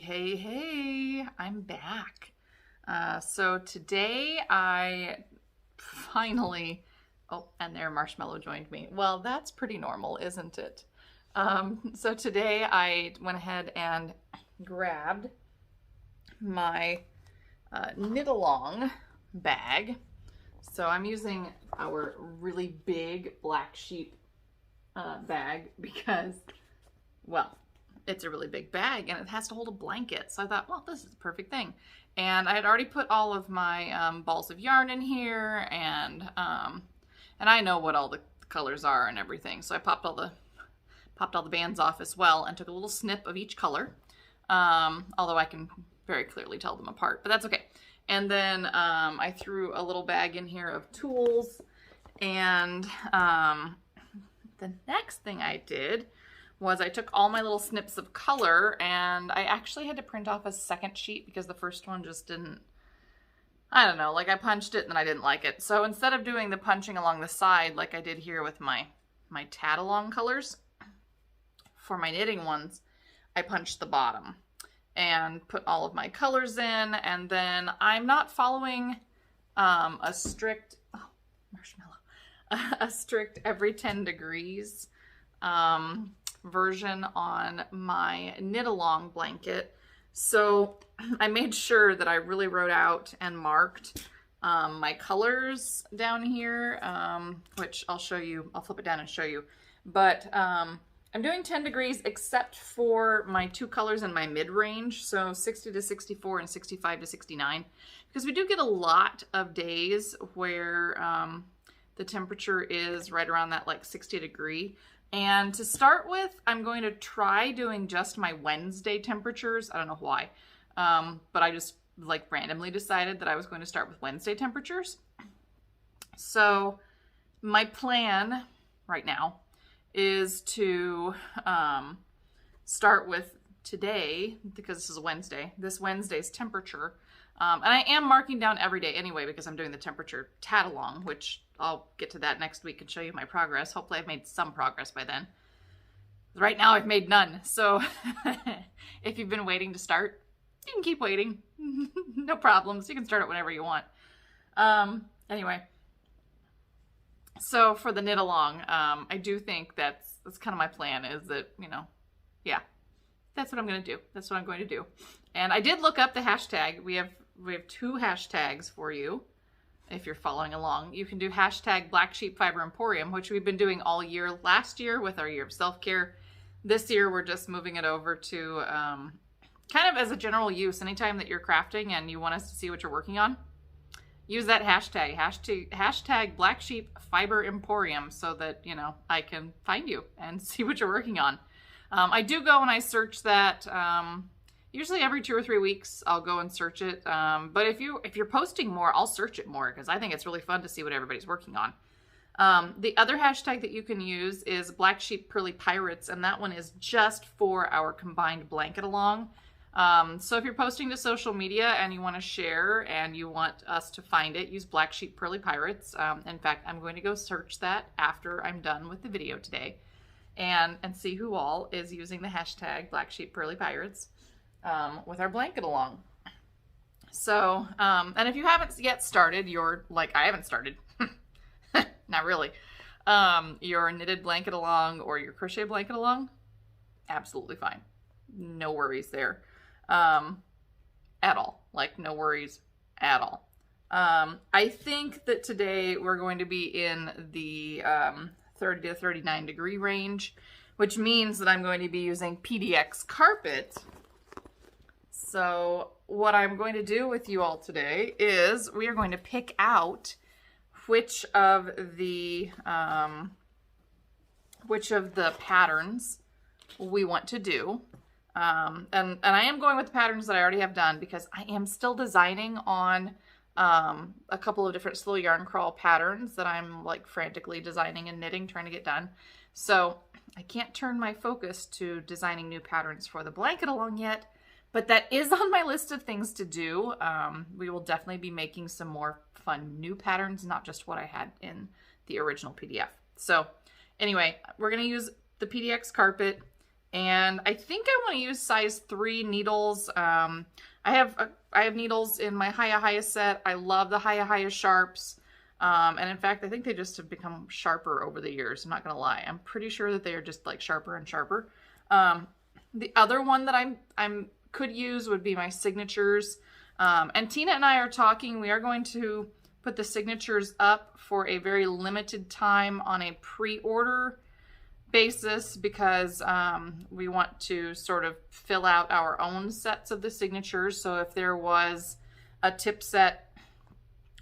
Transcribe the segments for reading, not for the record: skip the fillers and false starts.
Hey, I'm back. So today I finally, oh, and there Marshmallow joined me. Well, that's pretty normal, isn't it? So today I went ahead and grabbed my knit-along bag. So I'm using our really big black sheep bag because, well, it's a really big bag and it has to hold a blanket. So I thought, well, this is the perfect thing. And I had already put all of my balls of yarn in here, and I know what all the colors are and everything. So I popped all the bands off as well and took a little snip of each color. Although I can very clearly tell them apart, but that's okay. And then I threw a little bag in here of tools, and the next thing I did was I took all my little snips of color, and I actually had to print off a second sheet because the first one just didn't, I don't know, like I punched it and then I didn't like it. So instead of doing the punching along the side like I did here with my tag-along colors, for my knitting ones, I punched the bottom and put all of my colors in, and then I'm not following a strict, oh, Marshmallow, a strict every 10 degrees version on my knit-along blanket. So I made sure that I really wrote out and marked my colors down here, which I'll show you. I'll flip it down and show you. But I'm doing 10 degrees except for my two colors in my mid-range, so 60 to 64 and 65 to 69, because we do get a lot of days where the temperature is right around that like 60 degree. And to start with, I'm going to try doing just my Wednesday temperatures. I don't know why, but I just like randomly decided that I was going to start with Wednesday temperatures. So my plan right now is to start with today, because this is a Wednesday, this Wednesday's temperature. And I am marking down every day anyway because I'm doing the temperature tag-along, which I'll get to that next week and show you my progress. Hopefully I've made some progress by then. Right now I've made none. So if you've been waiting to start, you can keep waiting. No problems. You can start it whenever you want. Anyway, so for the knit along, I do think that's kind of my plan, is that, you know, yeah, that's what I'm going to do. That's what I'm going to do. And I did look up the hashtag. We have two hashtags for you. If you're following along, you can do hashtag Black Sheep Fiber Emporium, which we've been doing all year last year with our year of self-care. This year, we're just moving it over to kind of as a general use. Anytime that you're crafting and you want us to see what you're working on, use that hashtag Black Sheep Fiber Emporium, so that, you know, I can find you and see what you're working on. I do go and I search that. Usually every 2 or 3 weeks, I'll go and search it. But if you're posting more, I'll search it more because I think it's really fun to see what everybody's working on. The other hashtag that you can use is Black Sheep Pearly Pirates, and that one is just for our combined blanket along. So if you're posting to social media and you want to share and you want us to find it, use Black Sheep Pearly Pirates. In fact, I'm going to go search that after I'm done with the video today and see who all is using the hashtag Black Sheep Pearly Pirates with our blanket along. So, and if you haven't yet started your, like I haven't started, not really, your knitted blanket along or your crochet blanket along, absolutely fine. No worries there. At all. Like, no worries at all. I think that today we're going to be in the 30 to 39 degree range, which means that I'm going to be using PDX carpet. So what I'm going to do with you all today is we are going to pick out which of the patterns we want to do. And I am going with the patterns that I already have done because I am still designing on a couple of different slow yarn crawl patterns that I'm like frantically designing and knitting, trying to get done. So I can't turn my focus to designing new patterns for the blanket along yet, but that is on my list of things to do. We will definitely be making some more fun new patterns, not just what I had in the original PDF. So anyway, we're going to use the PDX carpet. And I think I want to use size 3 needles. I have needles in my Hiya Hiya set. I love the Hiya Hiya sharps. And in fact, I think they just have become sharper over the years. I'm not going to lie. I'm pretty sure that they are just like sharper and sharper. The other one that I'm could use would be my signatures. And Tina and I are talking. We are going to put the signatures up for a very limited time on a pre-order basis because we want to sort of fill out our own sets of the signatures. So if there was a tip set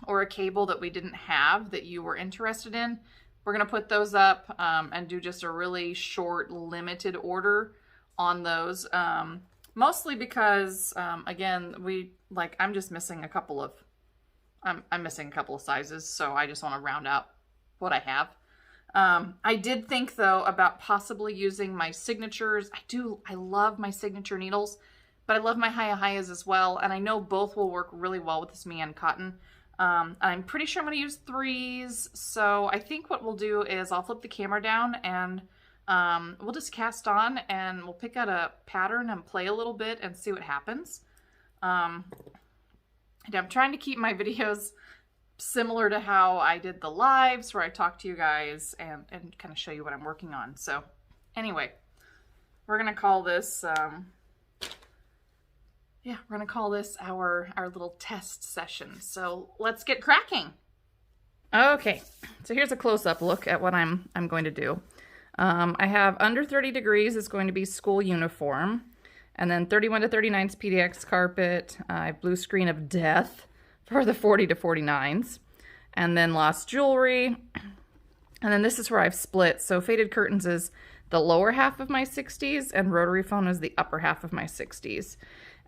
or a cable that we didn't have that you were interested in, we're going to put those up and do just a really short, limited order on those. Mostly because, again, I'm just missing a couple of, I'm missing a couple of sizes, so I just want to round out what I have. I did think, though, about possibly using my signatures. I love my signature needles, but I love my Hiya Hiyas as well, and I know both will work really well with this Mian cotton. I'm pretty sure I'm going to use 3s, so I think what we'll do is I'll flip the camera down and we'll just cast on and we'll pick out a pattern and play a little bit and see what happens. And I'm trying to keep my videos similar to how I did the lives where I talk to you guys and kind of show you what I'm working on. So anyway, we're going to call this, we're going to call this our little test session. So let's get cracking. Okay, so here's a close-up look at what I'm going to do. I have under 30 degrees is going to be school uniform. And then 31 to 39 is PDX carpet. I have blue screen of death for the 40 to 49s. And then lost jewelry. And then this is where I've split. So faded curtains is the lower half of my 60s and rotary phone is the upper half of my 60s.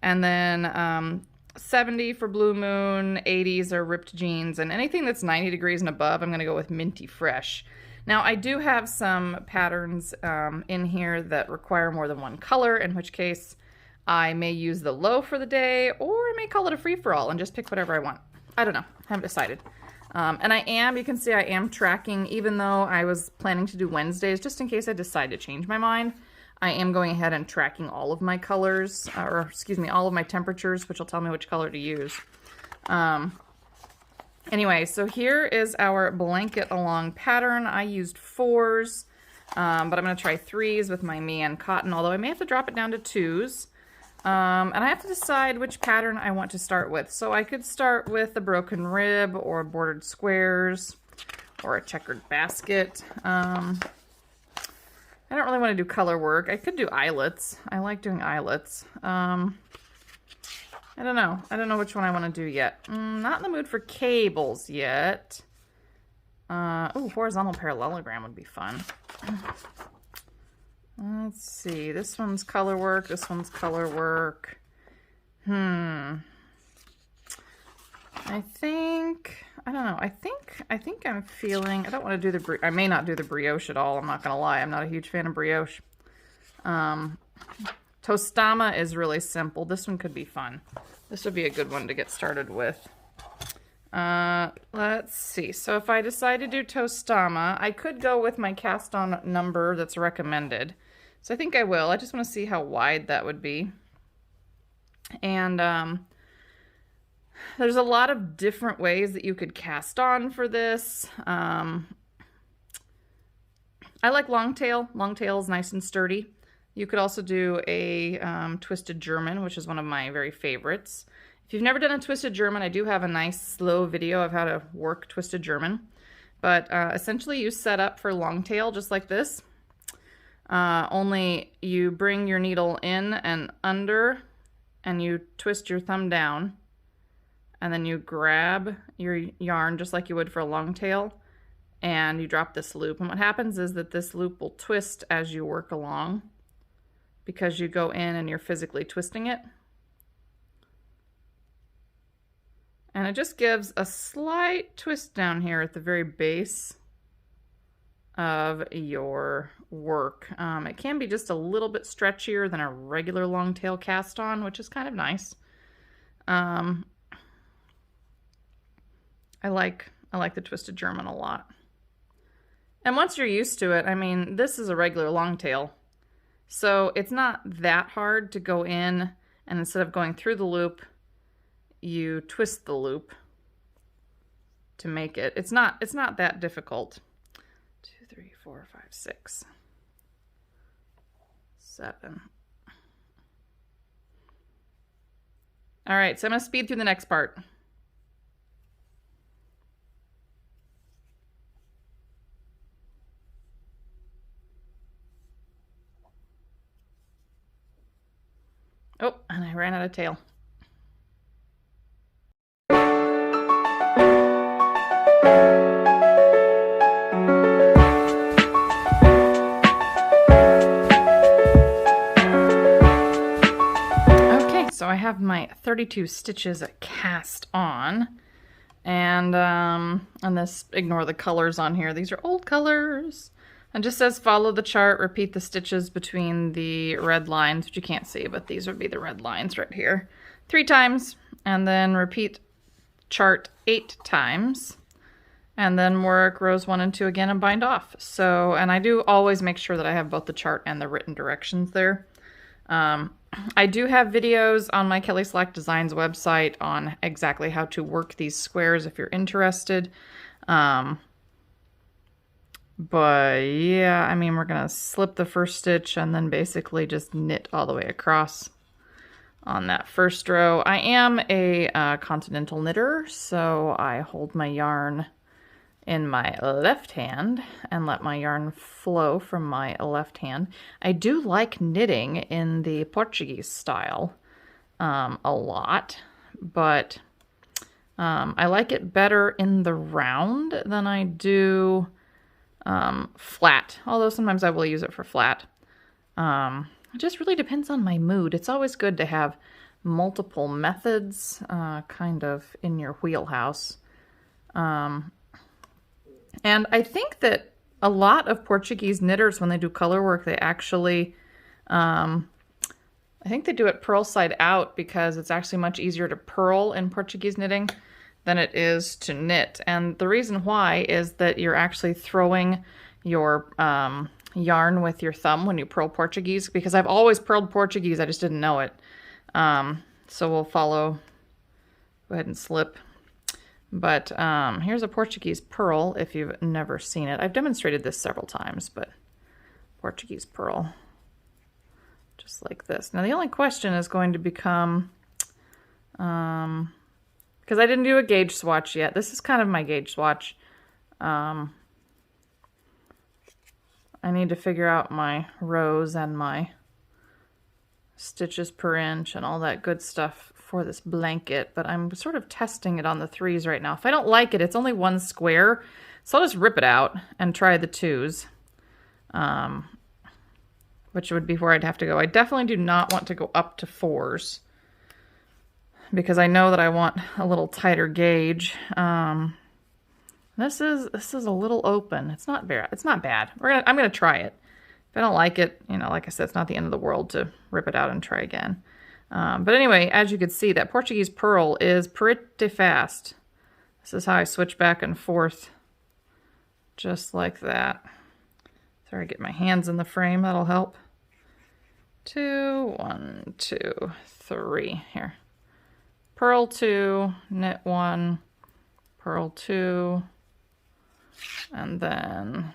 And then 70 for blue moon, 80s are ripped jeans. And anything that's 90 degrees and above, I'm going to go with minty fresh. Now, I do have some patterns in here that require more than one color, in which case I may use the low for the day, or I may call it a free-for-all and just pick whatever I want. I don't know. I haven't decided. And you can see I am tracking, even though I was planning to do Wednesdays, just in case I decide to change my mind. I am going ahead and tracking all of my colors, all of my temperatures, which will tell me which color to use. Anyway, so here is our blanket along pattern. I used 4s, but I'm going to try 3s with my Mian cotton, although I may have to drop it down to 2s. And I have to decide which pattern I want to start with. So I could start with a broken rib or bordered squares or a checkered basket. I don't really want to do color work. I could do eyelets. I like doing eyelets. I don't know. I don't know which one I want to do yet. Not in the mood for cables yet. Oh, horizontal parallelogram would be fun. Let's see. This one's color work. This one's color work. I don't know. I think I'm feeling, I don't want to do I may not do the brioche at all. I'm not going to lie. I'm not a huge fan of brioche. Tostama is really simple. This one could be fun. This would be a good one to get started with. Let's see. So if I decide to do Tostama, I could go with my cast on number that's recommended. So I think I will. I just want to see how wide that would be. And there's a lot of different ways that you could cast on for this. I like long tail. Long tail is nice and sturdy. You could also do a twisted German, which is one of my very favorites. If you've never done a twisted German, I do have a nice slow video of how to work twisted German. But essentially you set up for long tail just like this. Only you bring your needle in and under and you twist your thumb down. And then you grab your yarn just like you would for a long tail. And you drop this loop. And what happens is that this loop will twist as you work along, because you go in and you're physically twisting it. And it just gives a slight twist down here at the very base of your work. It can be just a little bit stretchier than a regular long tail cast on, which is kind of nice. I like the twisted German a lot. And once you're used to it, I mean, this is a regular long tail. So it's not that hard to go in, and instead of going through the loop, you twist the loop to make it. It's not that difficult. 2, 3, 4, 5, 6, 7. All right, so I'm going to speed through the next part. Oh, and I ran out of tail. Okay, so I have my 32 stitches cast on. And this, ignore the colors on here. These are old colors. It just says follow the chart, repeat the stitches between the red lines, which you can't see, but these would be the red lines right here, 3 times, and then repeat chart 8 times, and then work rows 1 and 2 again and bind off. So, and I do always make sure that I have both the chart and the written directions there. I do have videos on my Kelli Slack Designs website on exactly how to work these squares if you're interested. But yeah, I mean, we're gonna slip the first stitch and then basically just knit all the way across on that first row. I am a continental knitter, so I hold my yarn in my left hand and let my yarn flow from my left hand. I do like knitting in the Portuguese style a lot, but I like it better in the round than I do flat, although sometimes I will use it for flat. It just really depends on my mood. It's always good to have multiple methods kind of in your wheelhouse. And I think that a lot of Portuguese knitters, when they do color work, they actually, I think they do it purl side out because it's actually much easier to purl in Portuguese knitting than it is to knit. And the reason why is that you're actually throwing your yarn with your thumb when you purl Portuguese, because I've always purled Portuguese, I just didn't know it. So we'll follow, go ahead and slip. But here's a Portuguese purl if you've never seen it. I've demonstrated this several times, but Portuguese purl, just like this. Now the only question is going to become, because I didn't do a gauge swatch yet. This is kind of my gauge swatch. I need to figure out my rows and my stitches per inch and all that good stuff for this blanket, but I'm sort of testing it on the 3s right now. If I don't like it, it's only 1 square, so I'll just rip it out and try the 2s, which would be where I'd have to go. I definitely do not want to go up to 4s because I know that I want a little tighter gauge. This is a little open. It's not bad. It's not bad. I'm gonna try it. If I don't like it, you know, like I said, it's not the end of the world to rip it out and try again. But anyway, as you can see, that Portuguese purl is pretty fast. This is how I switch back and forth, just like that. Sorry, get my hands in the frame, that'll help. 2, 1, 2, 3, here. Purl 2, knit 1, purl 2, and then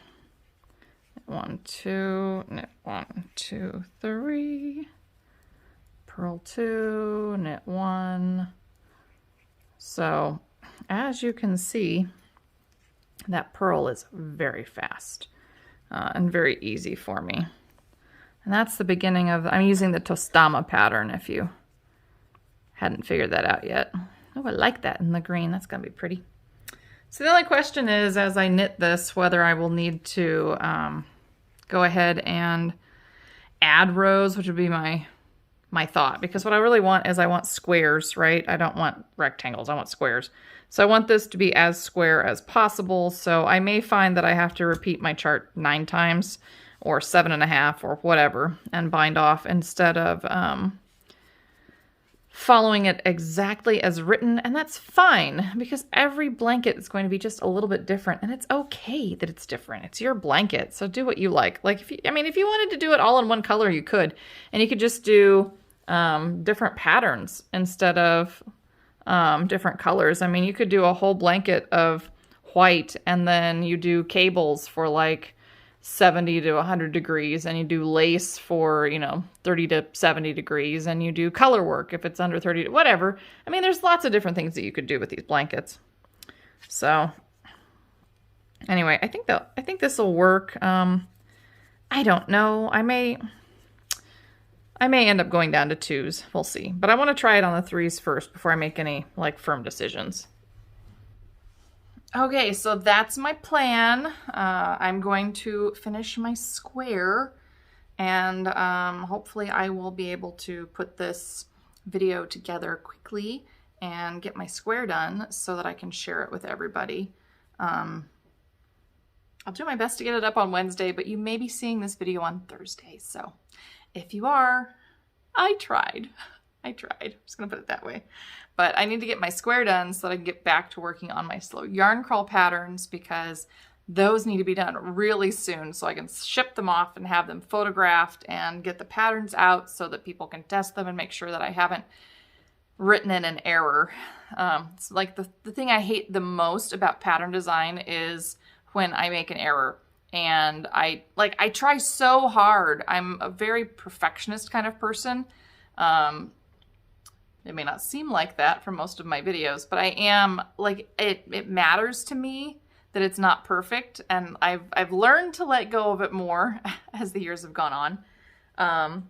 knit 1, 2, knit 1, 2, 3. Purl 2, knit 1. So as you can see, that purl is very fast and very easy for me. And that's the beginning of, I'm using the Tostama pattern if you hadn't figured that out yet. Oh, I like that in the green. That's going to be pretty. So the only question is, as I knit this, whether I will need to go ahead and add rows, which would be my thought, because what I really want is I want squares, right? I don't want rectangles, I want squares. So I want this to be as square as possible. So I may find that I have to repeat my chart 9 times or 7.5 or whatever and bind off instead of following it exactly as written, and that's fine because every blanket is going to be just a little bit different, and it's okay that it's different. It's your blanket, so do what you like. Like if you wanted to do it all in one color, you could, and you could just do different patterns instead of different colors. I mean, you could do a whole blanket of white, and then you do cables for like 70 to 100 degrees, and you do lace for, 30 to 70 degrees, and you do color work if it's under 30, whatever. I mean, there's lots of different things that you could do with these blankets. So anyway, I think this will work. I don't know. I may end up going down to 2s. We'll see. But I want to try it on the 3s first before I make any like firm decisions. Okay, so that's my plan. I'm going to finish my square, and hopefully I will be able to put this video together quickly and get my square done so that I can share it with everybody. I'll do my best to get it up on Wednesday, but you may be seeing this video on Thursday. So if you are, I tried. I'm just gonna put it that way. But I need to get my square done so that I can get back to working on my slow yarn crawl patterns, because those need to be done really soon so I can ship them off and have them photographed and get the patterns out so that people can test them and make sure that I haven't written in an error. It's like the thing I hate the most about pattern design is when I make an error. And I try so hard. I'm a very perfectionist kind of person. It may not seem like that from most of my videos, but I am, like, it matters to me that it's not perfect, and I've learned to let go of it more as the years have gone on.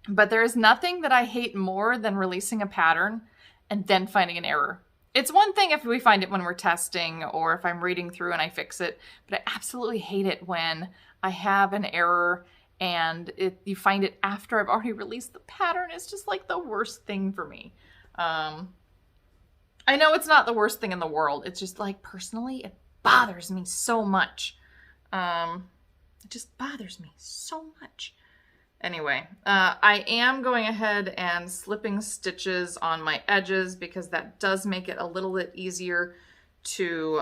But there is nothing that I hate more than releasing a pattern and then finding an error. It's one thing if we find it when we're testing or if I'm reading through and I fix it, but I absolutely hate it when I have an error and you find it after I've already released the pattern. It's just like the worst thing for me. I know it's not the worst thing in the world. It's just like, personally, it bothers me so much. It just bothers me so much. Anyway, I am going ahead and slipping stitches on my edges because that does make it a little bit easier to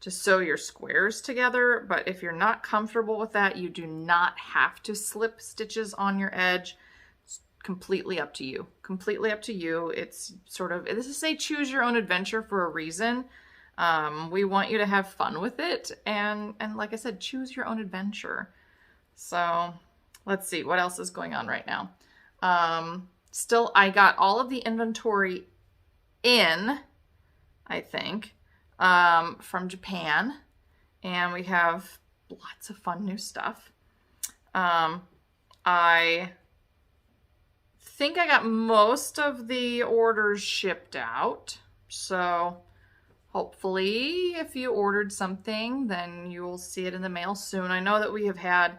sew your squares together. But if you're not comfortable with that, you do not have to slip stitches on your edge. It's completely up to you. Completely up to you. It's sort of, this is a choose your own adventure for a reason. We want you to have fun with it. And like I said, choose your own adventure. So let's see what else is going on right now. Still, I got all of the inventory in, I think, from Japan, and we have lots of fun new stuff. I think I got most of the orders shipped out, so hopefully if you ordered something, then you will see it in the mail soon. I know that we have had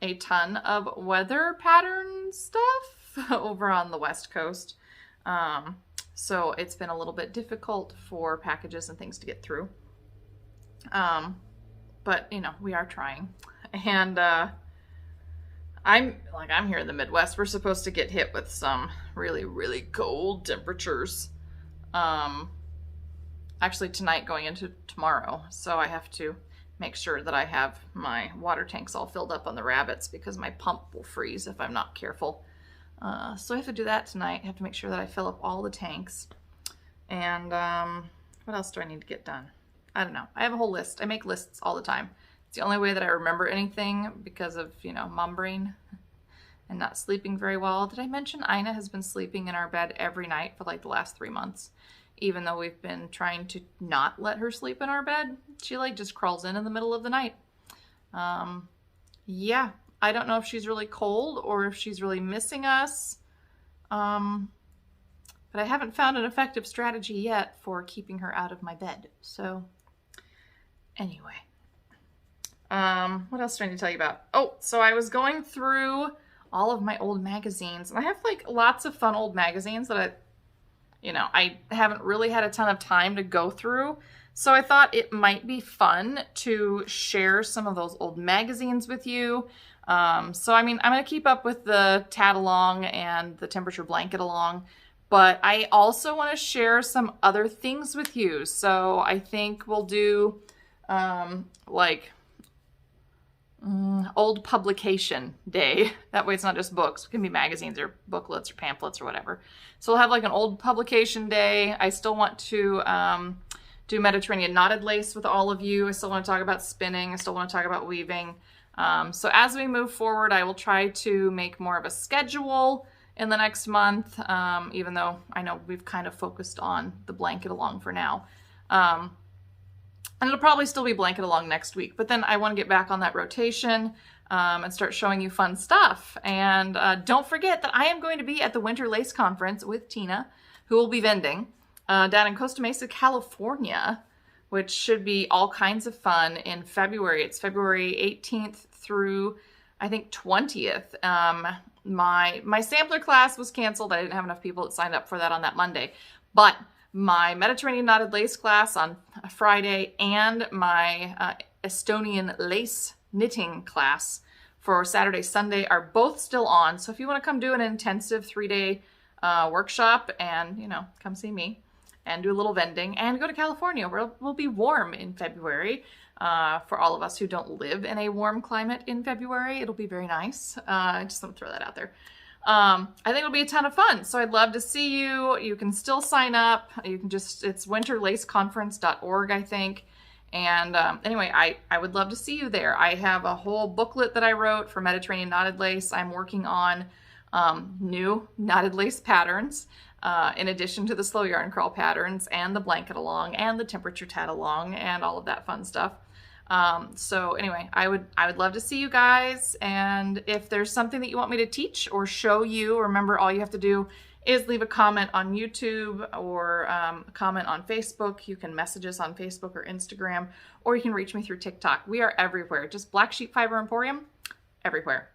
a ton of weather pattern stuff over on the West Coast. So it's been a little bit difficult for packages and things to get through. But you know, we are trying. And I'm here in the Midwest. We're supposed to get hit with some really, really cold temperatures. Actually tonight going into tomorrow. So I have to make sure that I have my water tanks all filled up on the rabbits because my pump will freeze if I'm not careful. So I have to do that tonight. I have to make sure that I fill up all the tanks. And what else do I need to get done? I don't know. I have a whole list. I make lists all the time. It's the only way that I remember anything because of, mom brain and not sleeping very well. Did I mention Ina has been sleeping in our bed every night for like the last 3 months? Even though we've been trying to not let her sleep in our bed, she like just crawls in the middle of the night. Yeah, I don't know if she's really cold or if she's really missing us. But I haven't found an effective strategy yet for keeping her out of my bed. So anyway, what else do I need to tell you about? Oh, so I was going through all of my old magazines, and I have like lots of fun old magazines that I haven't really had a ton of time to go through. So I thought it might be fun to share some of those old magazines with you. So I mean, I'm going to keep up with the Tad Along and the Temperature Blanket Along, but I also want to share some other things with you. So I think we'll do like old publication day. That way it's not just books. It can be magazines or booklets or pamphlets or whatever. So we'll have like an old publication day. I still want to do Mediterranean knotted lace with all of you. I still want to talk about spinning. I still want to talk about weaving. So as we move forward, I will try to make more of a schedule in the next month, even though I know we've kind of focused on the Blanket Along for now. And it'll probably still be Blanket Along next week, but then I want to get back on that rotation and start showing you fun stuff. And don't forget that I am going to be at the Winter Lace Conference with Tina, who will be vending down in Costa Mesa, California, which should be all kinds of fun in February. It's February 18th through, I think, 20th. My sampler class was canceled. I didn't have enough people that signed up for that on that Monday. But my Mediterranean knotted lace class on Friday and my Estonian lace knitting class for Saturday, Sunday are both still on. So if you want to come do an intensive 3-day workshop and, you know, come see me and do a little vending and go to California where it will be warm in February. For all of us who don't live in a warm climate in February, it'll be very nice. I just want to throw that out there. I think it'll be a ton of fun. So I'd love to see you. You can still sign up. You can just, it's winterlaceconference.org, I think. And anyway, I would love to see you there. I have a whole booklet that I wrote for Mediterranean knotted lace. I'm working on new knotted lace patterns. In addition to the slow yarn crawl patterns and the Blanket Along and the Temperature Tad Along and all of that fun stuff. So anyway, I would love to see you guys. And if there's something that you want me to teach or show you, remember all you have to do is leave a comment on YouTube or a comment on Facebook. You can message us on Facebook or Instagram, or you can reach me through TikTok. We are everywhere. Just Black Sheep Fiber Emporium, everywhere.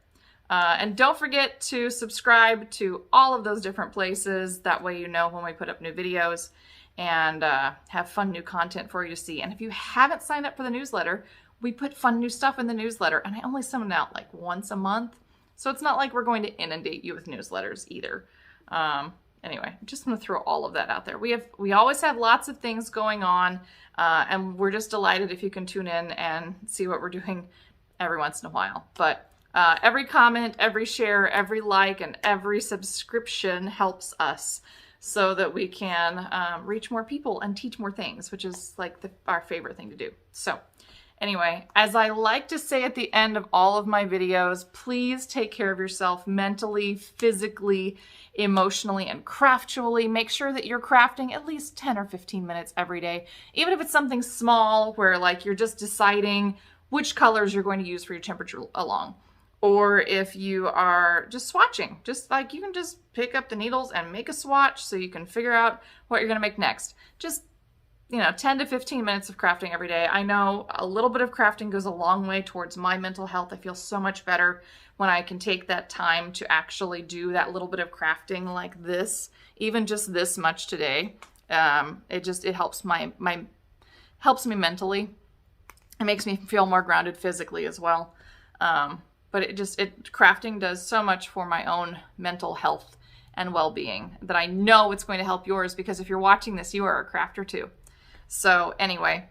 And don't forget to subscribe to all of those different places. That way you know when we put up new videos and have fun new content for you to see. And if you haven't signed up for the newsletter, we put fun new stuff in the newsletter, and I only send them out like once a month. So it's not like we're going to inundate you with newsletters either. Anyway, just want to throw all of that out there. We always have lots of things going on, and we're just delighted if you can tune in and see what we're doing every once in a while. But every comment, every share, every like, and every subscription helps us so that we can reach more people and teach more things, which is like our favorite thing to do. So anyway, as I like to say at the end of all of my videos, please take care of yourself mentally, physically, emotionally, and craftually. Make sure that you're crafting at least 10 or 15 minutes every day, even if it's something small where like you're just deciding which colors you're going to use for your Temperature Along. Or if you are just swatching, just like you can just pick up the needles and make a swatch so you can figure out what you're going to make next. Just, you know, 10 to 15 minutes of crafting every day. I know a little bit of crafting goes a long way towards my mental health. I feel so much better when I can take that time to actually do that little bit of crafting like this, even just this much today. It helps helps me mentally. It makes me feel more grounded physically as well. But crafting does so much for my own mental health and well-being that I know it's going to help yours, because if you're watching this, you are a crafter too. So anyway,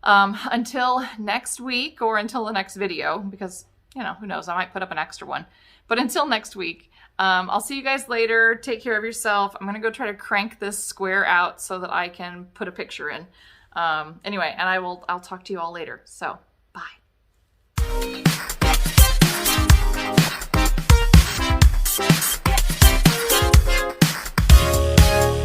until next week or until the next video, because, you know, who knows, I might put up an extra one. But until next week, I'll see you guys later. Take care of yourself. I'm going to go try to crank this square out so that I can put a picture in. Anyway, and I'll talk to you all later. So